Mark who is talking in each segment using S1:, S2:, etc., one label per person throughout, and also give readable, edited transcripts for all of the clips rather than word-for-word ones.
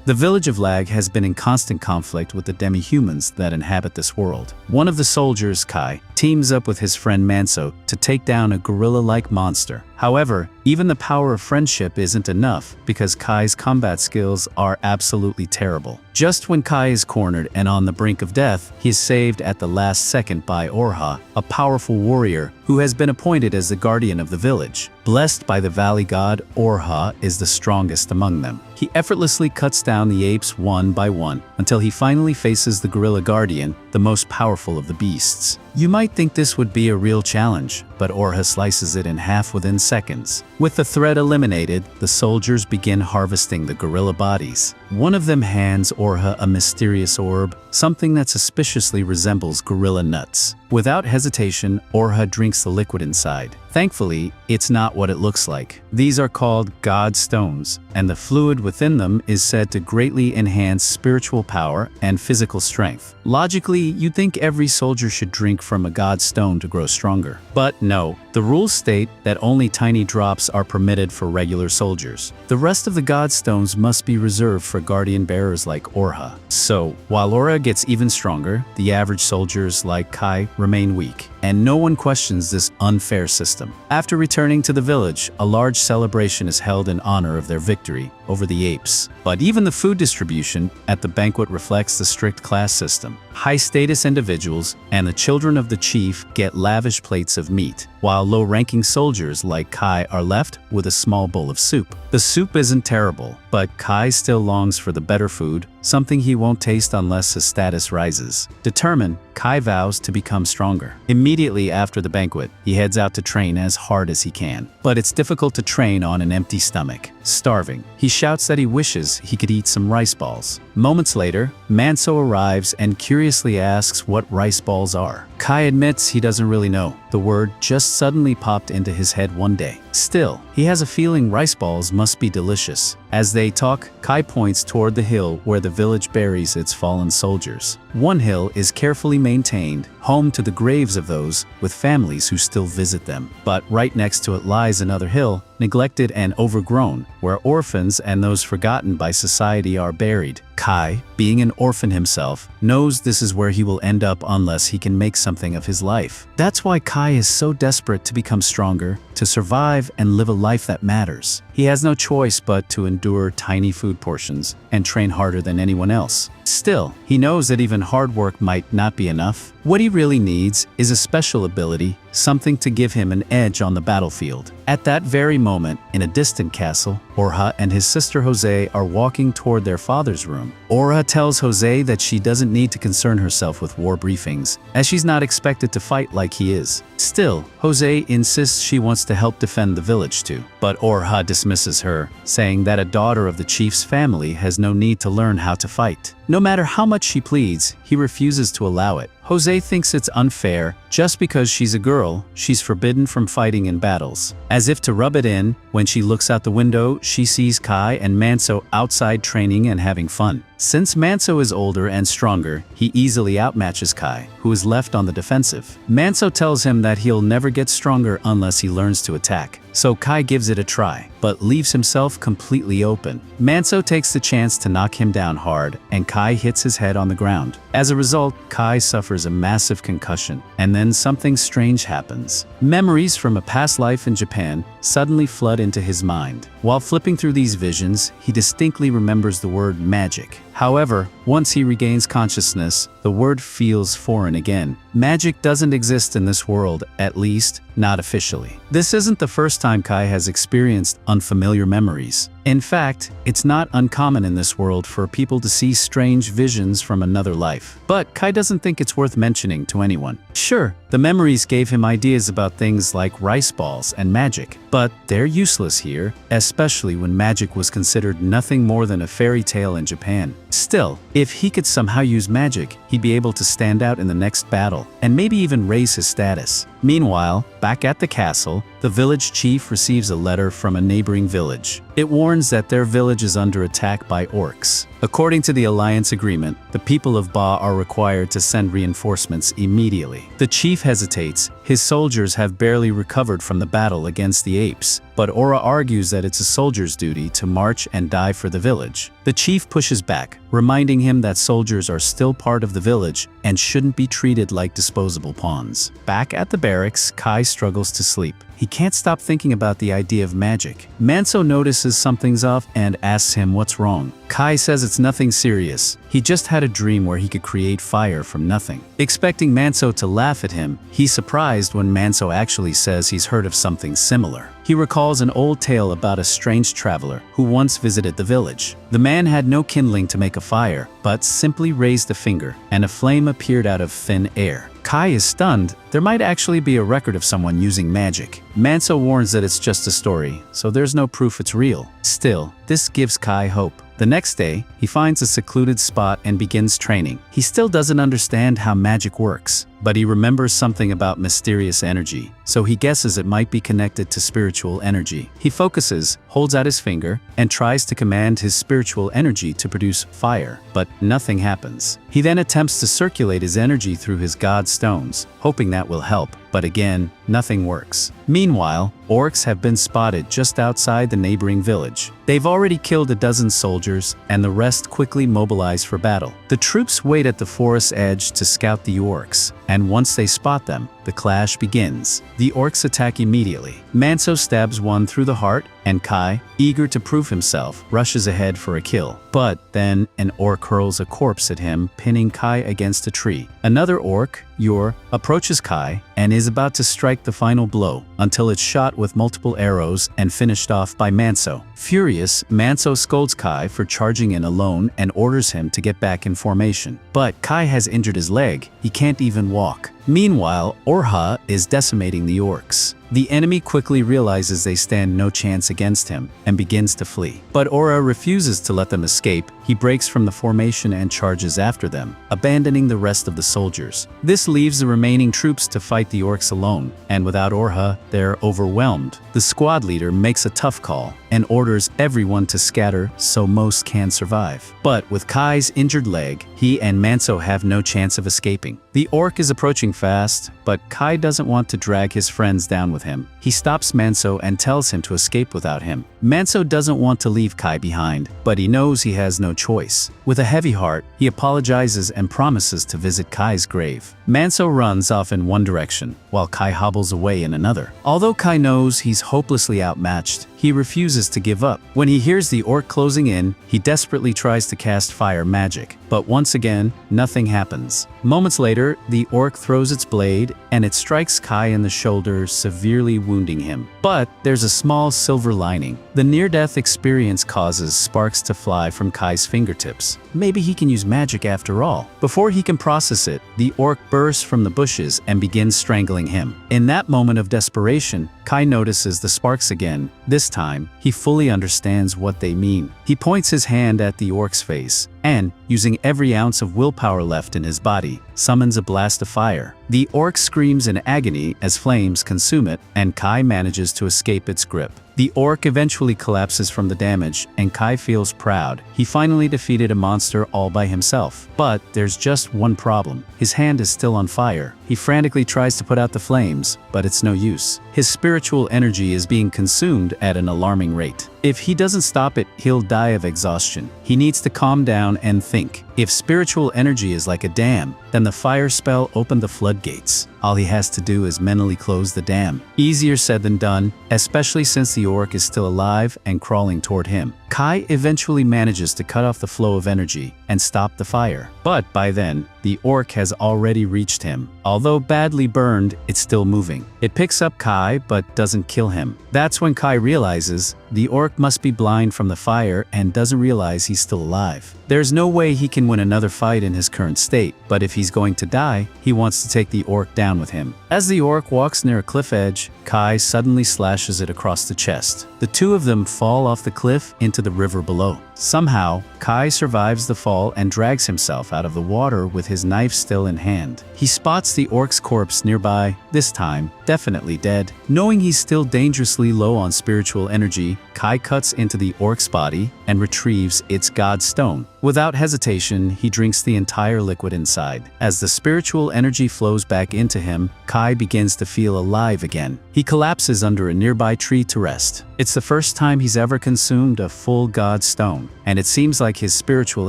S1: The village of Lag has been in constant conflict with the demi-humans that inhabit this world. One of the soldiers, Kai, teams up with his friend Manso to take down a gorilla-like monster. However, even the power of friendship isn't enough because Kai's combat skills are absolutely terrible. Just when Kai is cornered and on the brink of death, he is saved at the last second by Orha, a powerful warrior who has been appointed as the guardian of the village. Blessed by the valley god, Orha is the strongest among them. He effortlessly cuts down the apes one by one until he finally faces the gorilla guardian, the most powerful of the beasts. You might think this would be a real challenge, but Orha slices it in half within seconds. With the threat eliminated, the soldiers begin harvesting the gorilla bodies. One of them hands Orha a mysterious orb, something that suspiciously resembles gorilla nuts. Without hesitation, Orha drinks the liquid inside. Thankfully, it's not what it looks like. These are called God Stones, and the fluid within them is said to greatly enhance spiritual power and physical strength. Logically, you'd think every soldier should drink from a God Stone to grow stronger. But no, the rules state that only tiny drops are permitted for regular soldiers. The rest of the God Stones must be reserved for guardian bearers like Orha. So, while Orha gets even stronger, the average soldiers like Kai remain weak, and no one questions this unfair system. After returning to the village, a large celebration is held in honor of their victory over the apes. But even the food distribution at the banquet reflects the strict class system. High-status individuals and the children of the chief get lavish plates of meat, while low-ranking soldiers like Kai are left with a small bowl of soup. The soup isn't terrible, but Kai still longs for the better food, something he won't taste unless his status rises. Determined, Kai vows to become stronger. Immediately after the banquet, he heads out to train as hard as he can. But it's difficult to train on an empty stomach. Starving, he shouts that he wishes he could eat some rice balls. Moments later, Manso arrives and curiously asks what rice balls are. Kai admits he doesn't really know. The word just suddenly popped into his head one day. Still, he has a feeling rice balls must be delicious. As they talk, Kai points toward the hill where the village buries its fallen soldiers. One hill is carefully maintained, home to the graves of those with families who still visit them. But right next to it lies another hill, neglected and overgrown, where orphans and those forgotten by society are buried. Kai, being an orphan himself, knows this is where he will end up unless he can make something of his life. That's why Kai is so desperate to become stronger, to survive and live a life that matters. He has no choice but to endure tiny food portions and train harder than anyone else. Still, he knows that even hard work might not be enough. What he really needs is a special ability, something to give him an edge on the battlefield. At that very moment, in a distant castle, Orha and his sister Jose are walking toward their father's room. Orha tells Jose that she doesn't need to concern herself with war briefings, as she's not expected to fight like he is. Still, Jose insists she wants to help defend the village too. But Orha dismisses her, saying that a daughter of the chief's family has no need to learn how to fight. No matter how much she pleads, he refuses to allow it. Jose thinks it's unfair. Just because she's a girl, she's forbidden from fighting in battles. As if to rub it in, when she looks out the window, she sees Kai and Manso outside training and having fun. Since Manso is older and stronger, he easily outmatches Kai, who is left on the defensive. Manso tells him that he'll never get stronger unless he learns to attack. So Kai gives it a try, but leaves himself completely open. Manso takes the chance to knock him down hard, and Kai hits his head on the ground. As a result, Kai suffers a massive concussion, and then something strange happens. Memories from a past life in Japan suddenly flood into his mind. While flipping through these visions, he distinctly remembers the word magic. However, once he regains consciousness, the word feels foreign again. Magic doesn't exist in this world, at least, not officially. This isn't the first time Kai has experienced unfamiliar memories. In fact, it's not uncommon in this world for people to see strange visions from another life. But Kai doesn't think it's worth mentioning to anyone. Sure, the memories gave him ideas about things like rice balls and magic, but they're useless here, especially when magic was considered nothing more than a fairy tale in Japan. Still, if he could somehow use magic, he'd be able to stand out in the next battle, and maybe even raise his status. Meanwhile, back at the castle, the village chief receives a letter from a neighboring village. It warns that their village is under attack by orcs. According to the alliance agreement, the people of Ba are required to send reinforcements immediately. The chief hesitates. His soldiers have barely recovered from the battle against the apes, but Aura argues that it's a soldier's duty to march and die for the village. The chief pushes back, reminding him that soldiers are still part of the village and shouldn't be treated like disposable pawns. Back at the barracks, Kai struggles to sleep. He can't stop thinking about the idea of magic. Manso notices something's off and asks him what's wrong. Kai says it's nothing serious. He just had a dream where he could create fire from nothing. Expecting Manso to laugh at him, he's surprised when Manso actually says he's heard of something similar. He recalls an old tale about a strange traveler who once visited the village. The man had no kindling to make a fire, but simply raised a finger, and a flame appeared out of thin air. Kai is stunned. There might actually be a record of someone using magic. Manso warns that it's just a story, so there's no proof it's real. Still, this gives Kai hope. The next day, he finds a secluded spot and begins training. He still doesn't understand how magic works, but he remembers something about mysterious energy, so he guesses it might be connected to spiritual energy. He focuses, holds out his finger, and tries to command his spiritual energy to produce fire, but nothing happens. He then attempts to circulate his energy through his god stones, hoping that will help, but again, nothing works. Meanwhile, orcs have been spotted just outside the neighboring village. They've already killed a dozen soldiers, and the rest quickly mobilize for battle. The troops wait at the forest's edge to scout the orcs, and once they spot them, the clash begins. The orcs attack immediately. Manso stabs one through the heart, and Kai, eager to prove himself, rushes ahead for a kill. But then, an orc hurls a corpse at him, pinning Kai against a tree. Another orc, Yor, approaches Kai and is about to strike the final blow, until it's shot with multiple arrows and finished off by Manso. Furious, Manso scolds Kai for charging in alone and orders him to get back in formation. But Kai has injured his leg. He can't even walk. Meanwhile, Orha is decimating the orcs. The enemy quickly realizes they stand no chance against him and begins to flee. But Aura refuses to let them escape. He breaks from the formation and charges after them, abandoning the rest of the soldiers. This leaves the remaining troops to fight the orcs alone, and without Orha, they're overwhelmed. The squad leader makes a tough call and orders everyone to scatter so most can survive. But with Kai's injured leg, he and Manso have no chance of escaping. The orc is approaching fast, but Kai doesn't want to drag his friends down with him. He stops Manso and tells him to escape without him. Manso doesn't want to leave Kai behind, but he knows he has no choice. With a heavy heart, he apologizes and promises to visit Kai's grave. Manso runs off in one direction, while Kai hobbles away in another. Although Kai knows he's hopelessly outmatched, he refuses to give up. When he hears the orc closing in, he desperately tries to cast fire magic, but once again, nothing happens. Moments later, the orc throws its blade, and it strikes Kai in the shoulder, severely wounding him. But there's a small silver lining. The near-death experience causes sparks to fly from Kai's fingertips. Maybe he can use magic after all. Before he can process it, the orc bursts from the bushes and begins strangling him. In that moment of desperation, Kai notices the sparks again. This time, he fully understands what they mean. He points his hand at the orc's face, and, using every ounce of willpower left in his body, summons a blast of fire. The orc screams in agony as flames consume it, and Kai manages to escape its grip. The orc eventually collapses from the damage, and Kai feels proud. He finally defeated a monster all by himself. But there's just one problem. His hand is still on fire. He frantically tries to put out the flames, but it's no use. His spiritual energy is being consumed at an alarming rate. If he doesn't stop it, he'll die of exhaustion. He needs to calm down and think. If spiritual energy is like a dam, then the fire spell opened the floodgates. All he has to do is mentally close the dam. Easier said than done, especially since the orc is still alive and crawling toward him. Kai eventually manages to cut off the flow of energy and stop the fire. But by then, the orc has already reached him. Although badly burned, it's still moving. It picks up Kai but doesn't kill him. That's when Kai realizes the orc must be blind from the fire and doesn't realize he's still alive. There's no way he can win another fight in his current state, but if he's going to die, he wants to take the orc down with him. As the orc walks near a cliff edge, Kai suddenly slashes it across the chest. The two of them fall off the cliff into the river below. Somehow, Kai survives the fall and drags himself out of the water with his knife still in hand. He spots the orc's corpse nearby. This time, definitely dead. Knowing he's still dangerously low on spiritual energy, Kai cuts into the orc's body and retrieves its god stone. Without hesitation, he drinks the entire liquid inside. As the spiritual energy flows back into him, Kai begins to feel alive again. He collapses under a nearby tree to rest. It's the first time he's ever consumed a full god stone, and it seems like his spiritual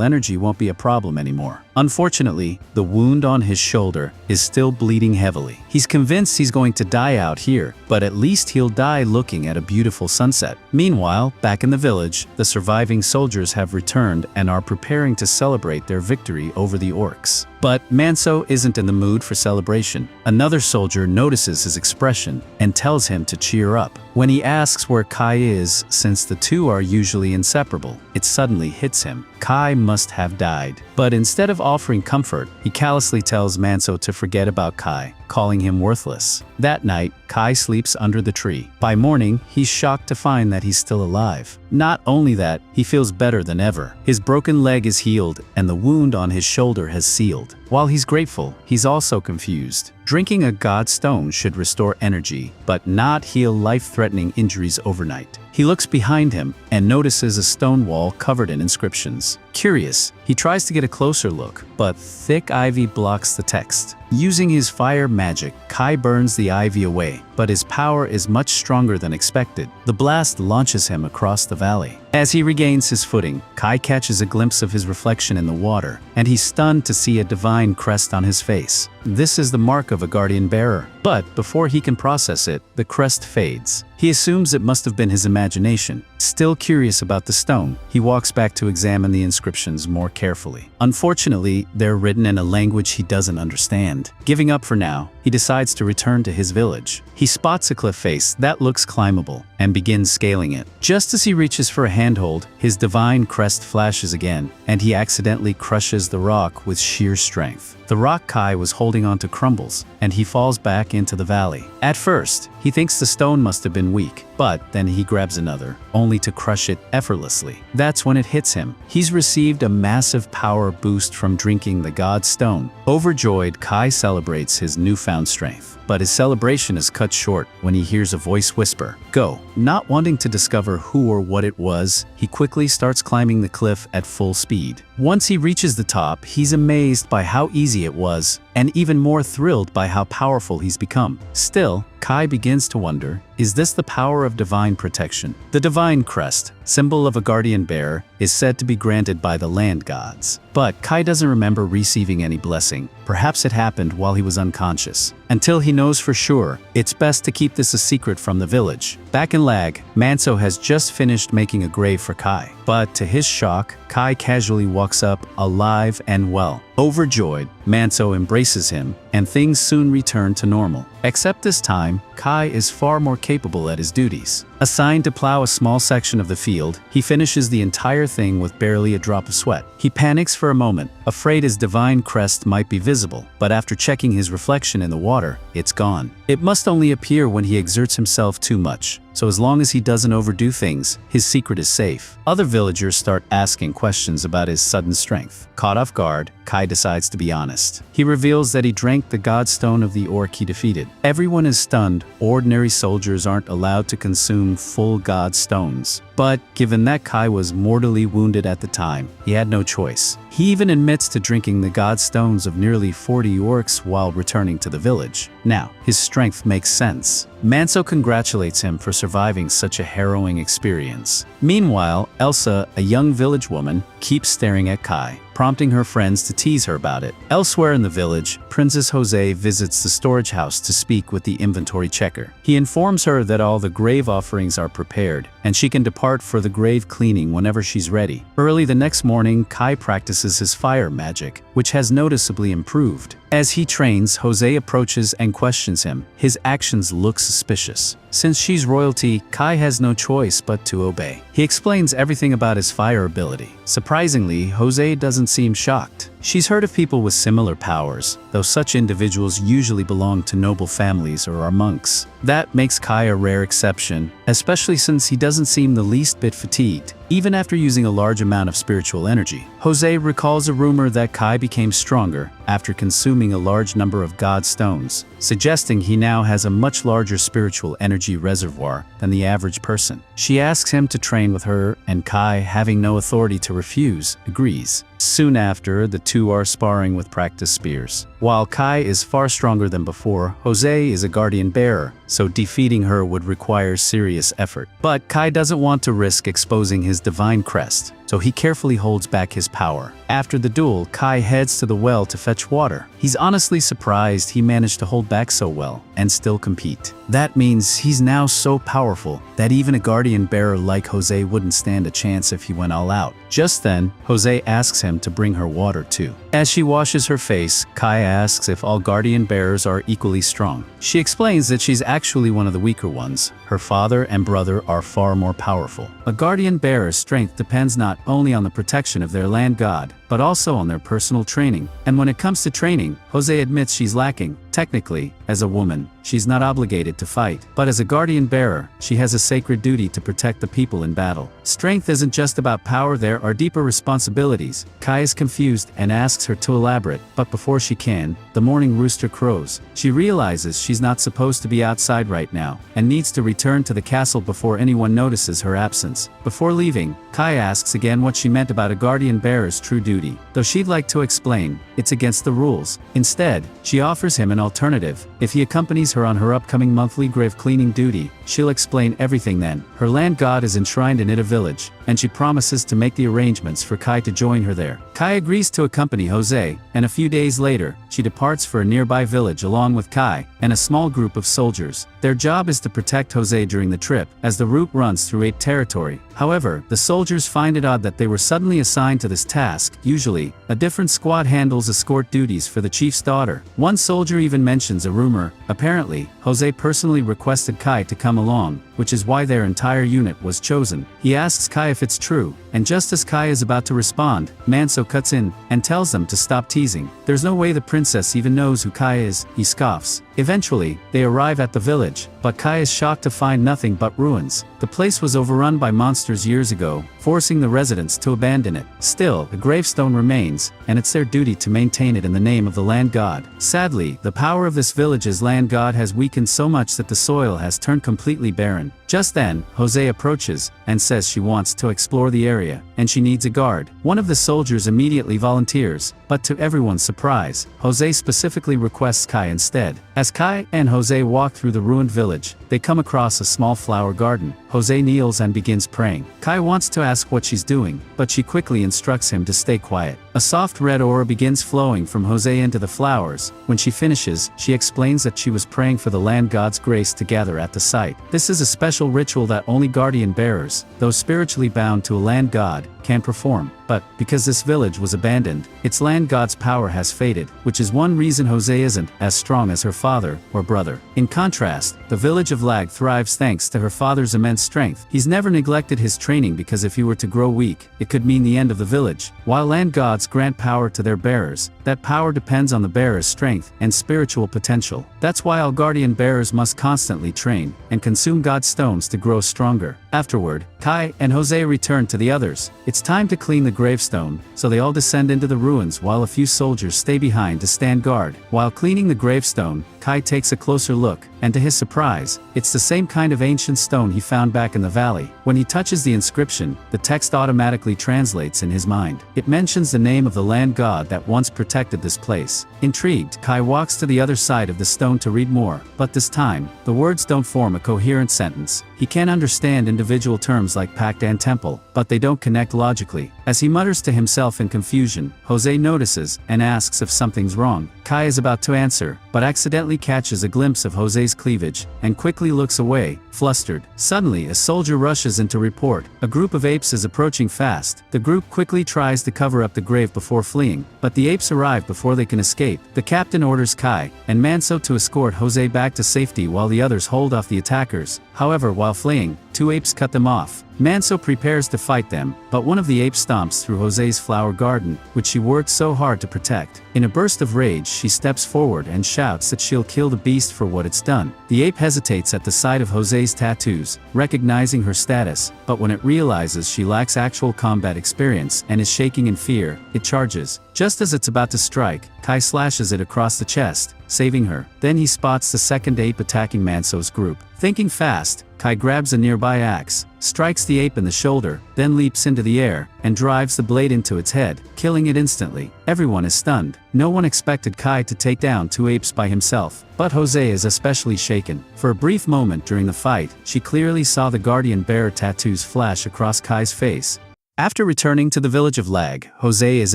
S1: energy won't be a problem anymore. Unfortunately, the wound on his shoulder is still bleeding heavily. He's convinced he's going to die out here, but at least he'll die looking at a beautiful sunset. Meanwhile, back in the village, the surviving soldiers have returned and are preparing to celebrate their victory over the orcs. But Manso isn't in the mood for celebration. Another soldier notices his expression and tells him to cheer up. When he asks where Kai is, since the two are usually inseparable, it suddenly hits him. Kai must have died. But instead of offering comfort, he callously tells Manso to forget about Kai, calling him worthless. That night, Kai sleeps under the tree. By morning, he's shocked to find that he's still alive. Not only that, he feels better than ever. His broken leg is healed and the wound on his shoulder has sealed. While he's grateful, he's also confused. Drinking a god stone should restore energy, but not heal life-threatening injuries overnight. He looks behind him and notices a stone wall covered in inscriptions. Curious, he tries to get a closer look, but thick ivy blocks the text. Using his fire magic, Kai burns the ivy away, but his power is much stronger than expected. The blast launches him across the valley. As he regains his footing, Kai catches a glimpse of his reflection in the water, and he's stunned to see a divine crest on his face. This is the mark of a guardian bearer. But before he can process it, the crest fades. He assumes it must have been his imagination. Still curious about the stone, he walks back to examine the inscriptions more carefully. Unfortunately, they're written in a language he doesn't understand. Giving up for now, he decides to return to his village. He spots a cliff face that looks climbable and begins scaling it. Just as he reaches for a handhold, his divine crest flashes again, and he accidentally crushes the rock with sheer strength. The rock Kai was holding onto crumbles, and he falls back into the valley. At first, he thinks the stone must have been weak, but then he grabs another, only to crush it effortlessly. That's when it hits him. He's received a massive power boost from drinking the god stone. Overjoyed, Kai celebrates his newfound strength. But his celebration is cut short when he hears a voice whisper, "Go." Not wanting to discover who or what it was, he quickly starts climbing the cliff at full speed. Once he reaches the top, he's amazed by how easy it was, and even more thrilled by how powerful he's become. Still, Kai begins to wonder, is this the power of divine protection? The divine crest, symbol of a guardian bear, is said to be granted by the land gods. But Kai doesn't remember receiving any blessing. Perhaps it happened while he was unconscious. Until he knows for sure, it's best to keep this a secret from the village. Back in Lag, Manso has just finished making a grave for Kai. But to his shock, Kai casually walks up, alive and well. Overjoyed, Manso embraces him, and things soon return to normal. Except this time, Kai is far more capable at his duties. Assigned to plow a small section of the field, he finishes the entire thing with barely a drop of sweat. He panics for a moment, afraid his divine crest might be visible, but after checking his reflection in the water, it's gone. It must only appear when he exerts himself too much. So as long as he doesn't overdo things, his secret is safe. Other villagers start asking questions about his sudden strength. Caught off guard, Kai decides to be honest. He reveals that he drank the god stone of the orc he defeated. Everyone is stunned. Ordinary soldiers aren't allowed to consume full god stones. But given that Kai was mortally wounded at the time, he had no choice. He even admits to drinking the god stones of nearly 40 orcs while returning to the village. Now, his strength makes sense. Manso congratulates him for surviving such a harrowing experience. Meanwhile, Elsa, a young village woman, keeps staring at Kai, prompting her friends to tease her about it. Elsewhere in the village, Princess Jose visits the storage house to speak with the inventory checker. He informs her that all the grave offerings are prepared, and she can depart for the grave cleaning whenever she's ready. Early the next morning, Kai practices his fire magic, which has noticeably improved. As he trains, Jose approaches and questions him. His actions look suspicious. Since she's royalty, Kai has no choice but to obey. He explains everything about his fire ability. Surprisingly, Jose doesn't seem shocked. She's heard of people with similar powers, though such individuals usually belong to noble families or are monks. That makes Kai a rare exception, especially since he doesn't seem the least bit fatigued, even after using a large amount of spiritual energy. Jose recalls a rumor that Kai became stronger after consuming a large number of God stones, suggesting he now has a much larger spiritual energy reservoir than the average person. She asks him to train with her, and Kai, having no authority to refuse, agrees. Soon after, the two are sparring with practice spears. While Kai is far stronger than before, Jose is a guardian bearer, so defeating her would require serious effort. But Kai doesn't want to risk exposing his divine crest, so he carefully holds back his power. After the duel, Kai heads to the well to fetch water. He's honestly surprised he managed to hold back so well and still compete. That means he's now so powerful that even a guardian bearer like Jose wouldn't stand a chance if he went all out. Just then, Jose asks him to bring her water too. As she washes her face, Kai asks if all guardian bearers are equally strong. She explains that she's actually one of the weaker ones. Her father and brother are far more powerful. A guardian bearer's strength depends not only on the protection of their land god, but also on their personal training. And when it comes to training, Jose admits she's lacking. Technically, as a woman, she's not obligated to fight, but as a guardian bearer, she has a sacred duty to protect the people in battle. Strength isn't just about power, there are deeper responsibilities. Kai is confused and asks her to elaborate, but before she can, the morning rooster crows. She realizes she's not supposed to be outside right now, and needs to return to the castle before anyone notices her absence. Before leaving, Kai asks again what she meant about a guardian bearer's true duty. Though she'd like to explain, it's against the rules. Instead, she offers him an alternative. If he accompanies her on her upcoming monthly grave cleaning duty, she'll explain everything then. Her land god is enshrined in Ida village, and she promises to make the arrangements for Kai to join her there. Kai agrees to accompany Jose, and a few days later, she departs for a nearby village along with Kai and a small group of soldiers. Their job is to protect Jose during the trip, as the route runs through Ape territory. However, the soldiers find it odd that they were suddenly assigned to this task. Usually, a different squad handles escort duties for the chief's daughter. One soldier even mentions a rumor. Apparently, Jose personally requested Kai to come along, which is why their entire unit was chosen. He asks Kai if it's true, and just as Kai is about to respond, Manso cuts in and tells them to stop teasing. There's no way the princess even knows who Kai is, he scoffs. Eventually, they arrive at the village, but Kai is shocked to find nothing but ruins. The place was overrun by monsters years ago, forcing the residents to abandon it. Still, a gravestone remains, and it's their duty to maintain it in the name of the land god. Sadly, the power of this village's land god has weakened so much that the soil has turned completely barren. Just then, Jose approaches and says she wants to explore the area, and she needs a guard. One of the soldiers immediately volunteers, but to everyone's surprise, Jose specifically requests Kai instead. As Kai and Jose walk through the ruined village, they come across a small flower garden. Jose kneels and begins praying. Kai wants to ask what she's doing, but she quickly instructs him to stay quiet. A soft red aura begins flowing from Jose into the flowers. When she finishes, she explains that she was praying for the land god's grace to gather at the site. This is a special ritual that only guardian bearers, those spiritually bound to a land god, can perform. But, because this village was abandoned, its land god's power has faded, which is one reason Jose isn't as strong as her father or brother. In contrast, the village of Lag thrives thanks to her father's immense strength. He's never neglected his training because if he were to grow weak, it could mean the end of the village. While land gods grant power to their bearers, that power depends on the bearer's strength and spiritual potential. That's why all guardian bearers must constantly train and consume god stones to grow stronger. Afterward, Kai and Jose return to the others. It's time to clean the gravestone, so they all descend into the ruins while a few soldiers stay behind to stand guard. While cleaning the gravestone, Kai takes a closer look, and to his surprise, it's the same kind of ancient stone he found back in the valley. When he touches the inscription, the text automatically translates in his mind. It mentions the name of the land god that once protected this place. Intrigued, Kai walks to the other side of the stone to read more, but this time, the words don't form a coherent sentence. He can understand individual terms like pact and temple, but they don't connect logically. As he mutters to himself in confusion, Jose notices and asks if something's wrong. Kai is about to answer, but accidentally catches a glimpse of Jose's cleavage, and quickly looks away, flustered. Suddenly, a soldier rushes in to report. A group of apes is approaching fast. The group quickly tries to cover up the grave before fleeing, but the apes arrive before they can escape. The captain orders Kai and Manso to escort Jose back to safety while the others hold off the attackers. However, while fleeing, two apes cut them off. Manso prepares to fight them, but one of the apes stomps through Jose's flower garden, which she worked so hard to protect. In a burst of rage, she steps forward and shouts that she'll kill the beast for what it's done. The ape hesitates at the sight of Jose's tattoos, recognizing her status, but when it realizes she lacks actual combat experience and is shaking in fear, it charges. Just as it's about to strike, Kai slashes it across the chest, saving her. Then he spots the second ape attacking Manso's group. Thinking fast, Kai grabs a nearby axe, strikes the ape in the shoulder, then leaps into the air, and drives the blade into its head, killing it instantly. Everyone is stunned. No one expected Kai to take down two apes by himself, but Jose is especially shaken. For a brief moment during the fight, she clearly saw the guardian bearer tattoos flash across Kai's face. After returning to the village of Lag, Jose is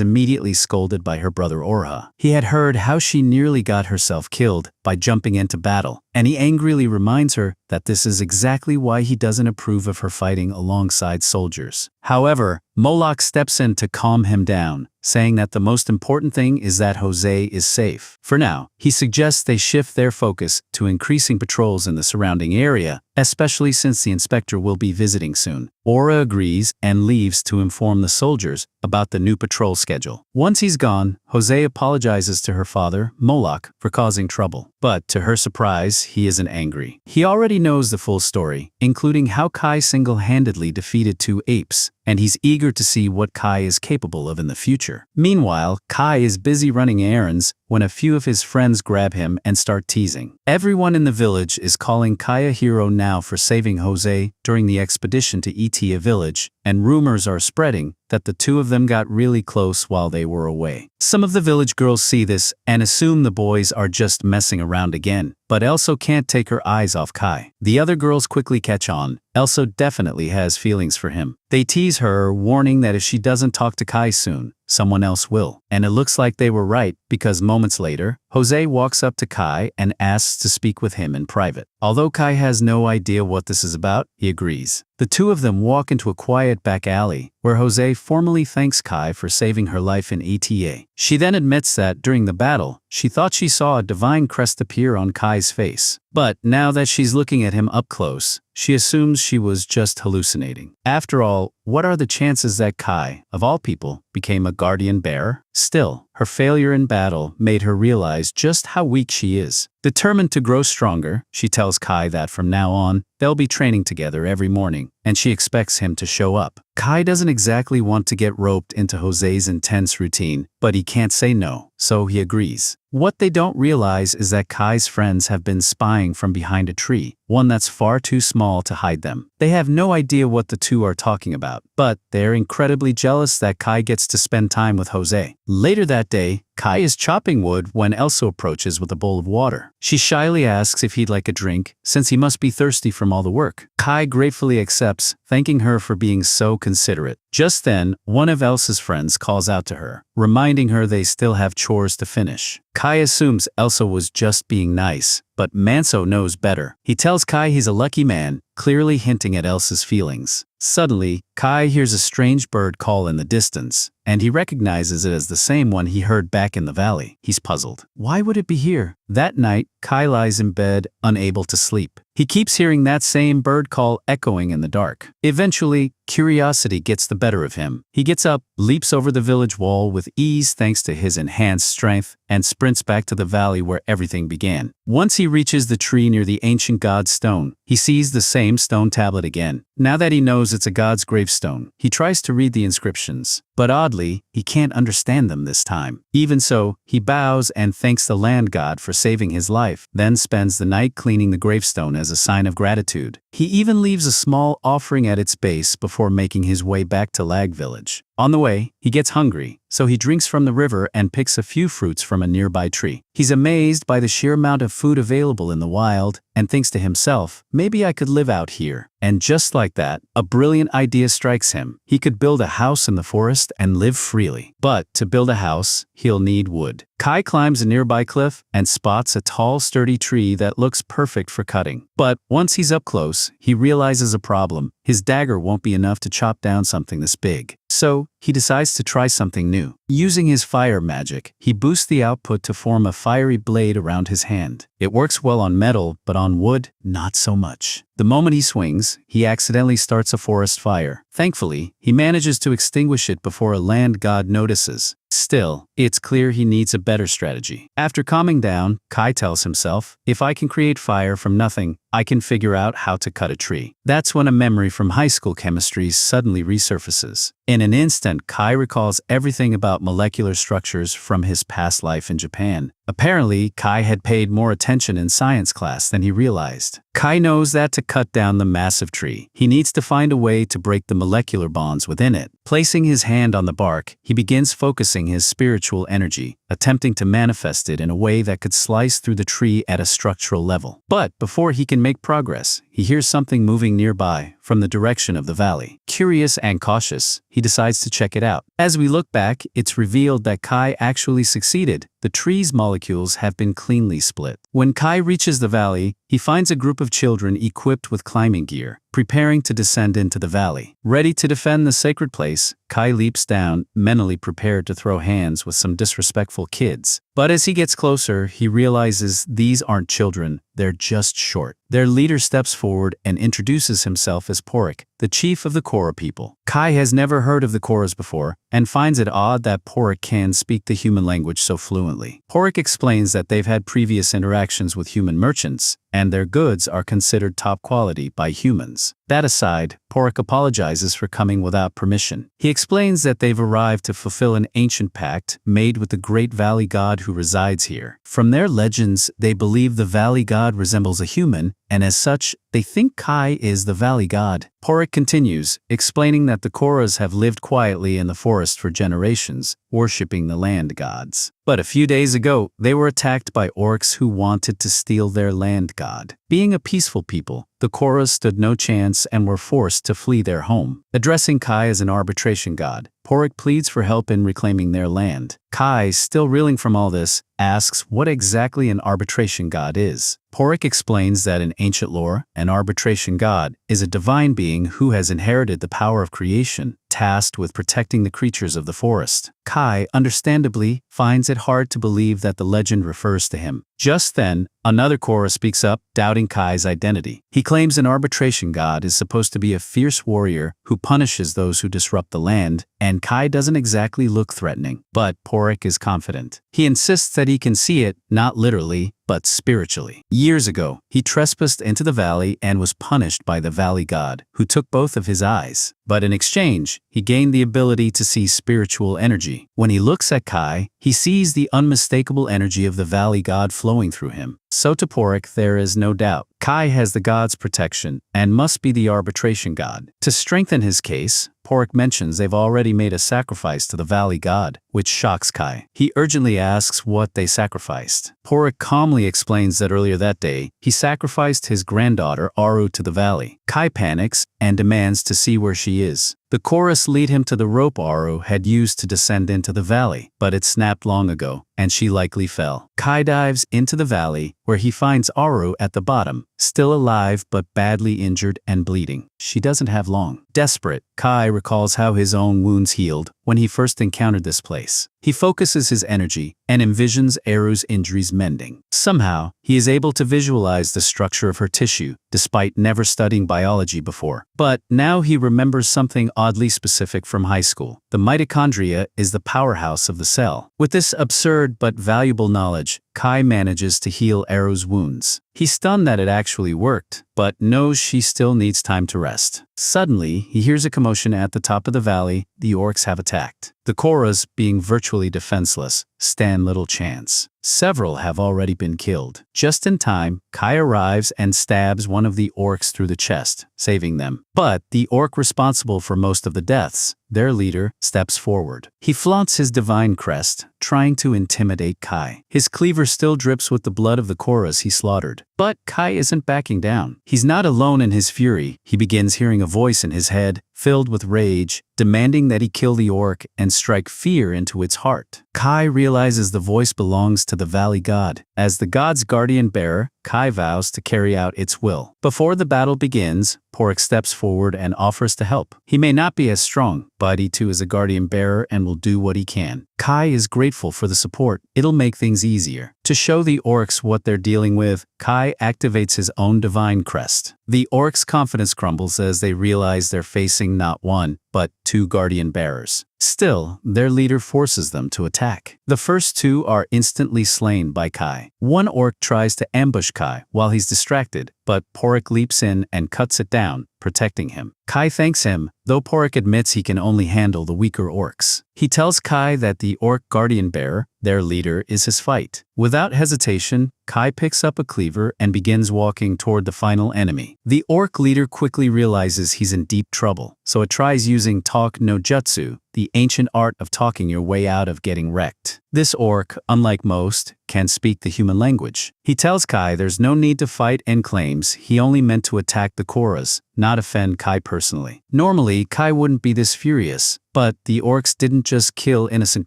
S1: immediately scolded by her brother Orha. He had heard how she nearly got herself killed by jumping into battle, and he angrily reminds her that this is exactly why he doesn't approve of her fighting alongside soldiers. However, Moloch steps in to calm him down, saying that the most important thing is that Jose is safe. For now, he suggests they shift their focus to increasing patrols in the surrounding area, especially since the inspector will be visiting soon. Aura agrees and leaves to inform the soldiers about the new patrol schedule. Once he's gone, Jose apologizes to her father, Moloch, for causing trouble. But to her surprise, he isn't angry. He already knows the full story, including how Kai single-handedly defeated two apes, and he's eager to see what Kai is capable of in the future. Meanwhile, Kai is busy running errands when a few of his friends grab him and start teasing. Everyone in the village is calling Kai a hero now for saving Jose during the expedition to Itia village, and rumors are spreading that the two of them got really close while they were away. Some of the village girls see this and assume the boys are just messing around again, but Elso can't take her eyes off Kai. The other girls quickly catch on. Elso definitely has feelings for him. They tease her, warning that if she doesn't talk to Kai soon, someone else will. And it looks like they were right, because moments later, Jose walks up to Kai and asks to speak with him in private. Although Kai has no idea what this is about, he agrees. The two of them walk into a quiet back alley, where Jose formally thanks Kai for saving her life in ATA. She then admits that during the battle, she thought she saw a divine crest appear on Kai's face. But now that she's looking at him up close, she assumes she was just hallucinating. After all, what are the chances that Kai, of all people, became a guardian bearer? Still, her failure in battle made her realize just how weak she is. Determined to grow stronger, she tells Kai that from now on, they'll be training together every morning, and she expects him to show up. Kai doesn't exactly want to get roped into Jose's intense routine, but he can't say no, so he agrees. What they don't realize is that Kai's friends have been spying from behind a tree, one that's far too small to hide them. They have no idea what the two are talking about, but they're incredibly jealous that Kai gets to spend time with Jose. Later that day, Kai is chopping wood when Elsa approaches with a bowl of water. She shyly asks if he'd like a drink, since he must be thirsty from all the work. Kai gratefully accepts, thanking her for being so considerate. Just then, one of Elsa's friends calls out to her, reminding her they still have chores to finish. Kai assumes Elsa was just being nice, but Manso knows better. He tells Kai he's a lucky man, clearly hinting at Elsa's feelings. Suddenly, Kai hears a strange bird call in the distance, and he recognizes it as the same one he heard back in the valley. He's puzzled. Why would it be here? That night, Kai lies in bed, unable to sleep. He keeps hearing that same bird call echoing in the dark. Eventually, curiosity gets the better of him. He gets up, leaps over the village wall with ease thanks to his enhanced strength, and sprints back to the valley where everything began. Once he reaches the tree near the ancient god's stone, he sees the same stone tablet again. Now that he knows it's a god's gravestone, he tries to read the inscriptions. But oddly, he can't understand them this time. Even so, he bows and thanks the land god for saving his life, then spends the night cleaning the gravestone as a sign of gratitude. He even leaves a small offering at its base before making his way back to Lag village. On the way, he gets hungry, so he drinks from the river and picks a few fruits from a nearby tree. He's amazed by the sheer amount of food available in the wild and thinks to himself, maybe I could live out here. And just like that, a brilliant idea strikes him. He could build a house in the forest and live freely. But to build a house, he'll need wood. Kai climbs a nearby cliff and spots a tall, sturdy tree that looks perfect for cutting. But once he's up close, he realizes a problem. His dagger won't be enough to chop down something this big. So, he decides to try something new. Using his fire magic, he boosts the output to form a fiery blade around his hand. It works well on metal, but on wood, not so much. The moment he swings, he accidentally starts a forest fire. Thankfully, he manages to extinguish it before a land god notices. Still, it's clear he needs a better strategy. After calming down, Kai tells himself, if I can create fire from nothing, I can figure out how to cut a tree. That's when a memory from high school chemistry suddenly resurfaces. In an instant, Kai recalls everything about molecular structures from his past life in Japan. Apparently, Kai had paid more attention in science class than he realized. Kai knows that to cut down the massive tree, he needs to find a way to break the molecular bonds within it. Placing his hand on the bark, he begins focusing his spiritual energy, attempting to manifest it in a way that could slice through the tree at a structural level. But before he can make progress, he hears something moving nearby, from the direction of the valley. Curious and cautious, he decides to check it out. As we look back, it's revealed that Kai actually succeeded. The tree's molecules have been cleanly split. When Kai reaches the valley, he finds a group of children equipped with climbing gear, preparing to descend into the valley. Ready to defend the sacred place, Kai leaps down, mentally prepared to throw hands with some disrespectful kids. But as he gets closer, he realizes these aren't children, they're just short. Their leader steps forward and introduces himself as Pork, the chief of the Kora people. Kai has never heard of the Koras before, and finds it odd that Pork can speak the human language so fluently. Pork explains that they've had previous interactions with human merchants, and their goods are considered top quality by humans. That aside, Pork apologizes for coming without permission. He explains that they've arrived to fulfill an ancient pact made with the great valley god who resides here. From their legends, they believe the valley god resembles a human, and as such, they think Kai is the valley god. Pork continues, explaining that the Koras have lived quietly in the forest for generations, worshipping the land gods. But a few days ago, they were attacked by orcs who wanted to steal their land god. Being a peaceful people, the Koras stood no chance and were forced to flee their home. Addressing Kai as an arbitration god, Pork pleads for help in reclaiming their land. Kai, still reeling from all this, asks what exactly an arbitration god is. Pork explains that in ancient lore, an arbitration god is a divine being who has inherited the power of creation, tasked with protecting the creatures of the forest. Kai, understandably, finds it hard to believe that the legend refers to him. Just then, another Kora speaks up, doubting Kai's identity. He claims an arbitration god is supposed to be a fierce warrior who punishes those who disrupt the land, and Kai doesn't exactly look threatening. But Pork is confident. He insists that he can see it, not literally, but spiritually. Years ago, he trespassed into the valley and was punished by the valley god, who took both of his eyes. But in exchange, he gained the ability to see spiritual energy. When he looks at Kai, he sees the unmistakable energy of the valley god flowing through him. So to Pork, there is no doubt. Kai has the god's protection and must be the arbitration god. To strengthen his case, Pork mentions they've already made a sacrifice to the valley god, which shocks Kai. He urgently asks what they sacrificed. Pork calmly explains that earlier that day, he sacrificed his granddaughter Aru to the valley. Kai panics and demands to see where she is. The chorus lead him to the rope Aru had used to descend into the valley, but it snapped long ago, and she likely fell. Kai dives into the valley, where he finds Aru at the bottom, still alive but badly injured and bleeding. She doesn't have long. Desperate, Kai recalls how his own wounds healed when he first encountered this place. He focuses his energy and envisions Aru's injuries mending. Somehow, he is able to visualize the structure of her tissue, despite never studying biology before. But now he remembers something oddly specific from high school. The mitochondria is the powerhouse of the cell. With this absurd but valuable knowledge, Kai manages to heal Aru's wounds. He's stunned that it actually worked, but knows she still needs time to rest. Suddenly, he hears a commotion at the top of the valley. The orcs have attacked. The Koras, being virtually defenseless, stand little chance. Several have already been killed. Just in time, Kai arrives and stabs one of the orcs through the chest, saving them. But the orc responsible for most of the deaths, their leader, steps forward. He flaunts his divine crest, trying to intimidate Kai. His cleaver still drips with the blood of the Koras he slaughtered. But Kai isn't backing down. He's not alone in his fury. He begins hearing a voice in his head, filled with rage, demanding that he kill the orc and strike fear into its heart. Kai realizes the voice belongs to the valley god. As the god's guardian bearer, Kai vows to carry out its will. Before the battle begins, Pork steps forward and offers to help. He may not be as strong, but he too is a guardian bearer and will do what he can. Kai is grateful for the support. It'll make things easier. To show the orcs what they're dealing with, Kai activates his own divine crest. The orcs' confidence crumbles as they realize they're facing not one, but two guardian bearers. Still, their leader forces them to attack. The first two are instantly slain by Kai. One orc tries to ambush Kai while he's distracted, but Pork leaps in and cuts it down, protecting him. Kai thanks him, though Pork admits he can only handle the weaker orcs. He tells Kai that the orc guardian bearer, their leader, is his fight. Without hesitation, Kai picks up a cleaver and begins walking toward the final enemy. The orc leader quickly realizes he's in deep trouble, so it tries using Talk no Jutsu, the ancient art of talking your way out of getting wrecked. This orc, unlike most, can speak the human language. He tells Kai there's no need to fight and claims he only meant to attack the Korras, not offend Kai personally. Normally, Kai wouldn't be this furious, but the orcs didn't just kill innocent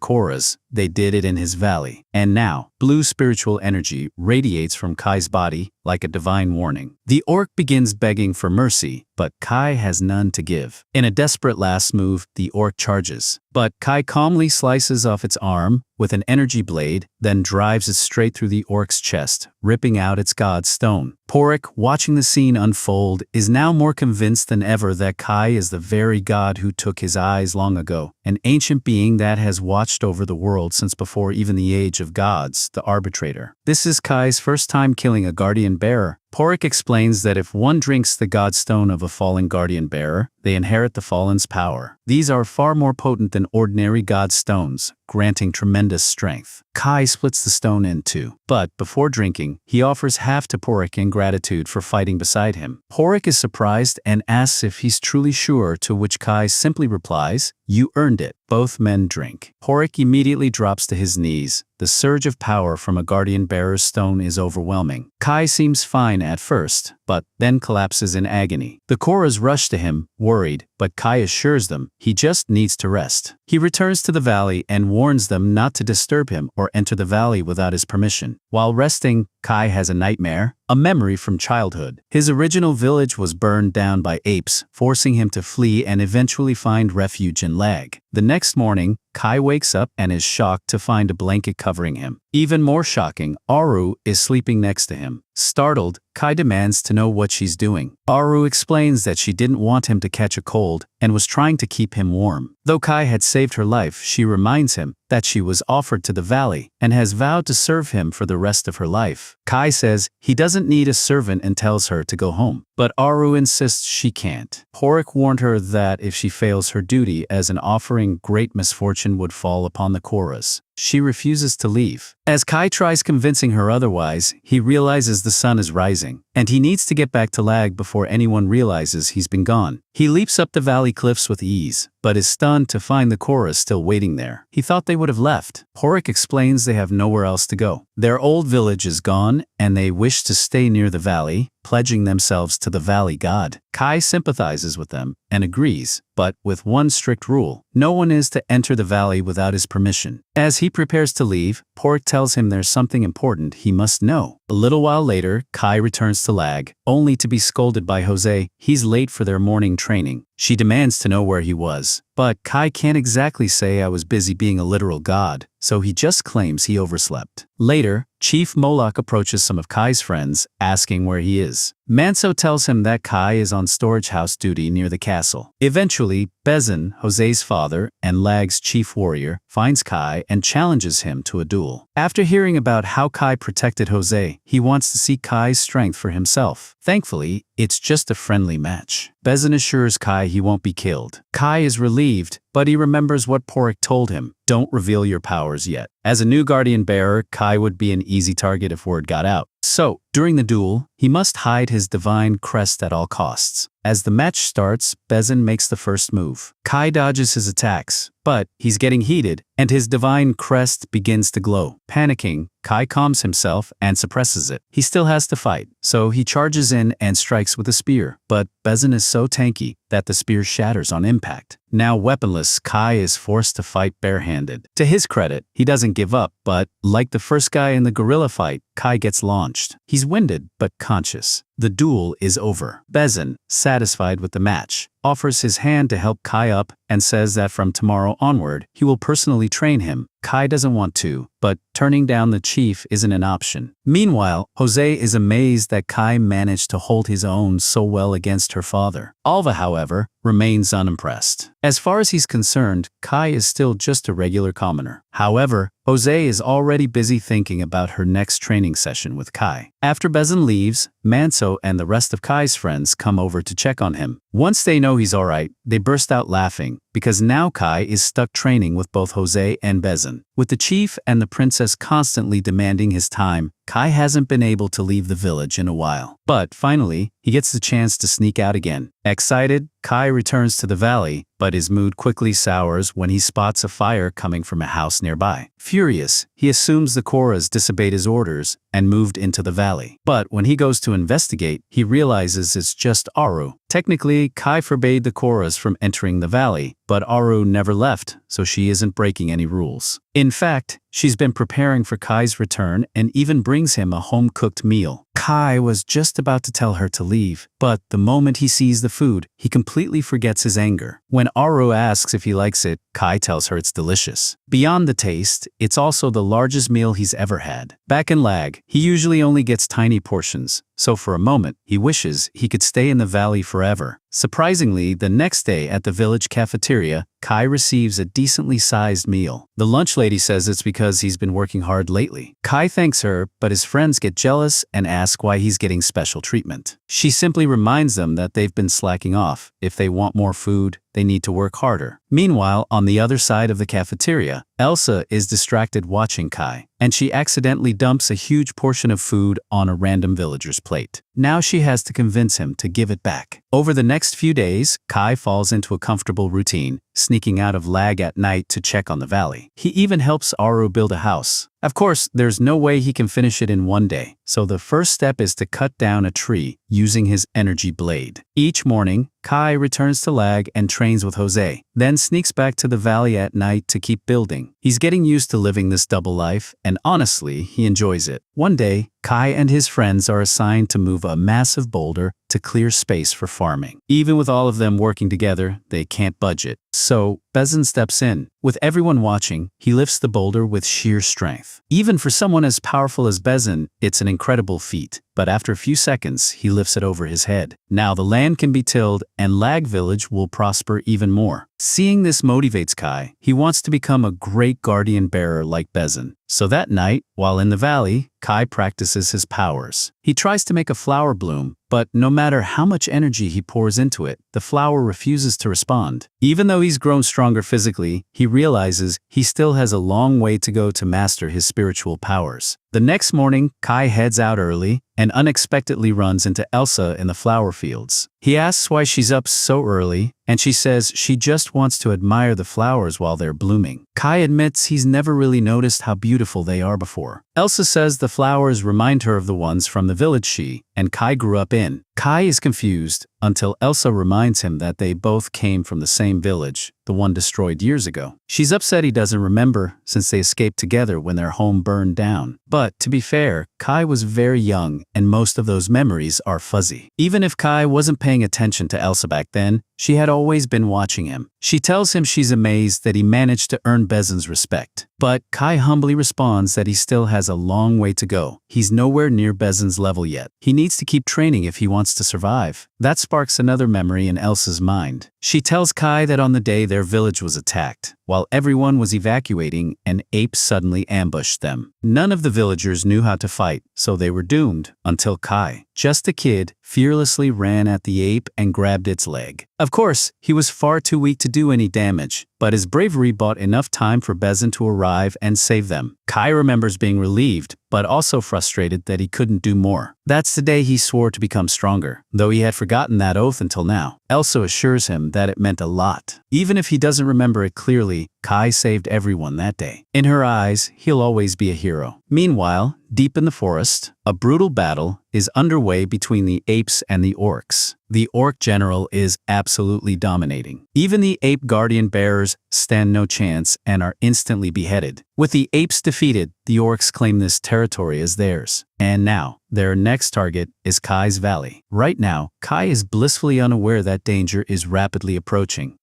S1: Korras, they did it in his valley. And now, blue spiritual energy radiates from Kai's body like a divine warning. The orc begins begging for mercy, but Kai has none to give. In a desperate last move, the orc charges. But Kai calmly slices off its arm with an energy blade, then drives it straight through the orc's chest, ripping out its god stone. Pork, watching the scene unfold, is now more convinced than ever that Kai is the very god who took his eyes long ago, an ancient being that has watched over the world since before even the age of gods, the arbitrator. This is Kai's first time killing a guardian bearer. Pork explains that if one drinks the god stone of a fallen guardian bearer, they inherit the fallen's power. These are far more potent than ordinary god stones, granting tremendous strength. Kai splits the stone in two, but before drinking, he offers half to Pork in gratitude for fighting beside him. Pork is surprised and asks if he's truly sure, to which Kai simply replies, "You earned it." Both men drink. Pork immediately drops to his knees. The surge of power from a guardian bearer's stone is overwhelming. Kai seems fine at first, but then collapses in agony. The Korras rush to him, worried, but Kai assures them he just needs to rest. He returns to the valley and warns them not to disturb him or enter the valley without his permission. While resting, Kai has a nightmare, a memory from childhood. His original village was burned down by apes, forcing him to flee and eventually find refuge in Lag. The next morning, Kai wakes up and is shocked to find a blanket covering him. Even more shocking, Aru is sleeping next to him. Startled, Kai demands to know what she's doing. Aru explains that she didn't want him to catch a cold and was trying to keep him warm. Though Kai had saved her life, she reminds him that she was offered to the valley and has vowed to serve him for the rest of her life. Kai says he doesn't need a servant and tells her to go home, but Aru insists she can't. Pork warned her that if she fails her duty as an offering, great misfortune would fall upon the Korras. She refuses to leave. As Kai tries convincing her otherwise, he realizes the sun is rising, and he needs to get back to Lag before anyone realizes he's been gone. He leaps up the valley cliffs with ease, but is stunned to find the Korras still waiting there. He thought they would have left. Pork explains they have nowhere else to go. Their old village is gone, and they wish to stay near the valley, pledging themselves to the valley god. Kai sympathizes with them and agrees, but with one strict rule: no one is to enter the valley without his permission. As he prepares to leave, Pork tells him there's something important he must know. A little while later, Kai returns to Lag, only to be scolded by Jose. He's late for their morning training. She demands to know where he was, but Kai can't exactly say "I was busy being a literal god," so he just claims he overslept. Later, Chief Moloch approaches some of Kai's friends, asking where he is. Manso tells him that Kai is on storage house duty near the castle. Eventually, Bezin, Jose's father and Lag's chief warrior, finds Kai and challenges him to a duel. After hearing about how Kai protected Jose, he wants to see Kai's strength for himself. Thankfully, it's just a friendly match. Bezin assures Kai he won't be killed. Kai is relieved, but he remembers what Pork told him: don't reveal your powers yet. As a new guardian bearer, Kai would be an easy target if word got out. So, during the duel, he must hide his divine crest at all costs. As the match starts, Bezin makes the first move. Kai dodges his attacks, but he's getting heated, and his divine crest begins to glow. Panicking, Kai calms himself and suppresses it. He still has to fight, so he charges in and strikes with a spear, but Bezin is so tanky that the spear shatters on impact. Now weaponless, Kai is forced to fight barehanded. To his credit, he doesn't give up, but like the first guy in the gorilla fight, Kai gets launched. He's winded, but conscious. The duel is over. Bezin, satisfied with the match, offers his hand to help Kai up and says that from tomorrow onward, he will personally train him. Kai doesn't want to, but turning down the chief isn't an option. Meanwhile, Jose is amazed that Kai managed to hold his own so well against her father. Alva, however, remains unimpressed. As far as he's concerned, Kai is still just a regular commoner. However, Jose is already busy thinking about her next training session with Kai. After Bezin leaves, Manso and the rest of Kai's friends come over to check on him. Once they know he's alright, they burst out laughing, because now Kai is stuck training with both Jose and Bezin. With the chief and the princess constantly demanding his time, Kai hasn't been able to leave the village in a while. But finally, he gets the chance to sneak out again. Excited, Kai returns to the valley, but his mood quickly sours when he spots a fire coming from a house nearby. Furious, he assumes the Korras disobeyed his orders and moved into the valley. But when he goes to investigate, he realizes it's just Aru. Technically, Kai forbade the Korras from entering the valley, but Aru never left, so she isn't breaking any rules. In fact, she's been preparing for Kai's return and even brings him a home-cooked meal. Kai was just about to tell her to leave, but the moment he sees the food, he completely forgets his anger. When Aru asks if he likes it, Kai tells her it's delicious. Beyond the taste, it's also the largest meal he's ever had. Back in Lag, he usually only gets tiny portions, so for a moment, he wishes he could stay in the valley forever. Surprisingly, the next day at the village cafeteria, Kai receives a decently sized meal. The lunch lady says it's because he's been working hard lately. Kai thanks her, but his friends get jealous and ask why he's getting special treatment. She simply reminds them that they've been slacking off. If they want more food, they need to work harder. Meanwhile, on the other side of the cafeteria, Elsa is distracted watching Kai, and she accidentally dumps a huge portion of food on a random villager's plate. Now she has to convince him to give it back. Over the next few days, Kai falls into a comfortable routine, sneaking out of Lag at night to check on the valley. He even helps Aru build a house. Of course, there's no way he can finish it in one day, so the first step is to cut down a tree using his energy blade. Each morning, Kai returns to Lag and trains with Jose, then sneaks back to the valley at night to keep building. He's getting used to living this double life, and honestly, he enjoys it. One day, Kai and his friends are assigned to move a massive boulder to clear space for farming. Even with all of them working together, they can't budget. So, Bezin steps in. With everyone watching, he lifts the boulder with sheer strength. Even for someone as powerful as Bezin, it's an incredible feat. But after a few seconds, he lifts it over his head. Now the land can be tilled and Lag Village will prosper even more. Seeing this motivates Kai. He wants to become a great guardian bearer like Bezin. So that night, while in the valley, Kai practices his powers. He tries to make a flower bloom, but no matter how much energy he pours into it, the flower refuses to respond. Even though he's grown stronger physically, he realizes he still has a long way to go to master his spiritual powers. The next morning, Kai heads out early and unexpectedly runs into Elsa in the flower fields. He asks why she's up so early, and she says she just wants to admire the flowers while they're blooming. Kai admits he's never really noticed how beautiful they are before. Elsa says the flowers remind her of the ones from the village she and Kai grew up in. Kai is confused until Elsa reminds him that they both came from the same village, the one destroyed years ago. She's upset he doesn't remember since they escaped together when their home burned down. But to be fair, Kai was very young and most of those memories are fuzzy. Even if Kai wasn't paying attention to Elsa back then, she had always been watching him. She tells him she's amazed that he managed to earn Bezin's respect. But Kai humbly responds that he still has a long way to go. He's nowhere near Bezin's level yet. He needs to keep training if he wants to survive. That sparks another memory in Elsa's mind. She tells Kai that on the day their village was attacked, while everyone was evacuating, an ape suddenly ambushed them. None of the villagers knew how to fight, so they were doomed, until Kai, just a kid, fearlessly ran at the ape and grabbed its leg. Of course, he was far too weak to do any damage, but his bravery bought enough time for Bezin to arrive and save them. Kai remembers being relieved, but also frustrated that he couldn't do more. That's the day he swore to become stronger, though he had forgotten that oath until now. Elsa assures him that it meant a lot. Even if he doesn't remember it clearly, Kai saved everyone that day. In her eyes, he'll always be a hero. Meanwhile, deep in the forest, a brutal battle is underway between the apes and the orcs. The orc general is absolutely dominating. Even the ape guardian bearers stand no chance and are instantly beheaded. With the apes defeated, the orcs claim this territory as theirs. And now, their next target is Kai's Valley. Right now, Kai is blissfully unaware that danger is rapidly approaching.